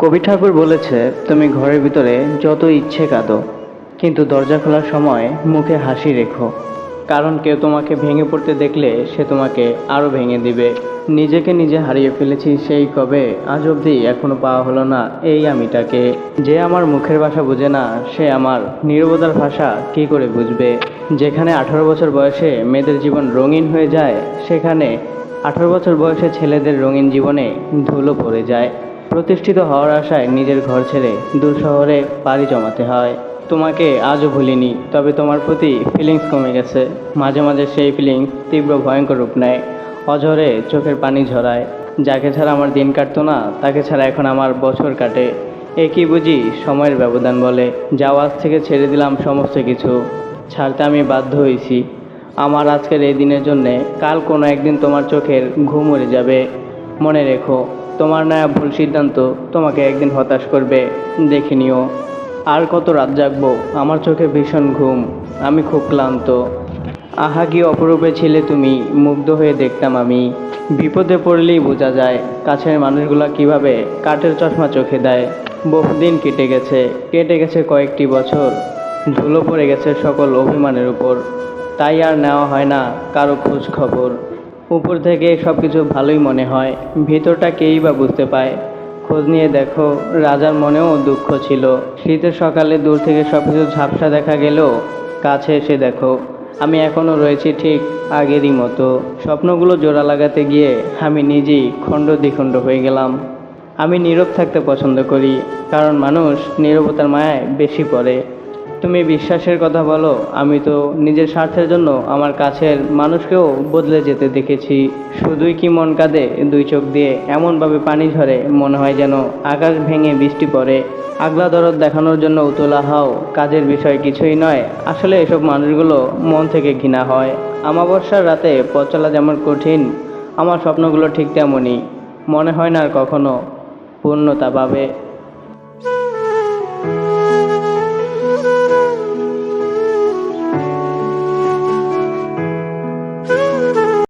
কবি ঠাকুর বলেছে, তুমি ঘরের ভিতরে যত ইচ্ছে কাঁদো, কিন্তু দরজা খোলার সময় মুখে হাসি রেখো। কারণ কেউ তোমাকে ভেঙে পড়তে দেখলে সে তোমাকে আরো ভেঙে দিবে। নিজেকে নিজে হারিয়ে ফেলেছি সেই কবে, আজ অবধি এখনো পাওয়া হলো না এই আমিটাকে। যে আমার মুখের ভাষা বোঝে না, সে আমার নীরবতার ভাষা কি করে বুঝবে। যেখানে 18 বছর বয়সে মেয়েদের জীবন রঙিন হয়ে যায়, সেখানে 18 বছর বয়সে ছেলেদের রঙিন জীবনে ধুলো পড়ে যায়। প্রতিষ্ঠিত হওয়ার আশায় নিজের ঘর ছেড়ে দূর শহরে পাড়ি জমাতে হয়। তোমাকে আজও ভুলিনি, তবে তোমার প্রতি ফিলিংস কমে গেছে। মাঝে মাঝে সেই ফিলিংস তীব্র ভয়ঙ্কর রূপ নেয়, অঝরে চোখের পানি ঝরায়। যাকে ছাড়া আমার দিন কাটতো না, তাকে ছাড়া এখন আমার বছর কাটে। এ কি বুঝি সময়ের ব্যবধান বলে। যাও, আজ থেকে ছেড়ে দিলাম সমস্ত কিছু। ছাড়তে আমি বাধ্য হয়েছি আমার আজকের এই দিনের জন্যে। কাল কোনো একদিন তোমার চোখের ঘুম উড়ে যাবে। মনে রেখো, তোমার নেয়া ভুল সিদ্ধান্ত তোমাকে একদিন হতাশ করবে, দেখে নিও। আর কত রাত জাগবো, আমার চোখে ভীষণ ঘুম, আমি খুব ক্লান্ত। আহা কি অপরূপে ছিলে তুমি, মুগ্ধ হয়ে দেখতাম আমি। বিপদে পড়লেই বোঝা যায় কাছের মানুষগুলা কিভাবে কাঠের চশমা চোখে দেয়। বহুদিন কেটে গেছে কয়েকটি বছর, ধুলো পড়ে গেছে সকল অভিমানের উপর। তাই আর নেওয়া হয় না কারো খোঁজ খবর। উপর থেকে সব কিছু ভালোই মনে হয়, ভিতরটা কেই বা বুঝতে পায়। খোঁজ নিয়ে দেখো, রাজার মনেও দুঃখ ছিল। শীতের সকালে দূর থেকে সব কিছু ঝাপসা দেখা গেলেও কাছে এসে দেখো, আমি এখনও রয়েছি ঠিক আগেরই মতো। স্বপ্নগুলো জোড়া লাগাতে গিয়ে আমি নিজেই খণ্ড দ্বিখণ্ড হয়ে গেলাম। আমি নীরব থাকতে পছন্দ করি, কারণ মানুষ নীরবতার মায়ায় বেশি পড়ে। তুমি বিশ্বাসের কথা বলো, আমি তো নিজের স্বার্থের জন্য আমার কাছের মানুষকেও বদলে যেতে দেখেছি। শুধুই কি মন কাঁদে, দুই চোখ দিয়ে এমনভাবে পানি ঝরে, মনে হয় যেন আকাশ ভেঙে বৃষ্টি পড়ে। আগলা দরদ দেখানোর জন্য উতলা হও, কাজের বিষয় কিছুই নয়। আসলে এসব মানুষগুলো মন থেকে ঘৃণা হয়। আমাবস্যার রাতে পথ চলা যেমন কঠিন, আমার স্বপ্নগুলো ঠিক তেমনই। মনে হয় না আর কখনো পূর্ণতা পাবে।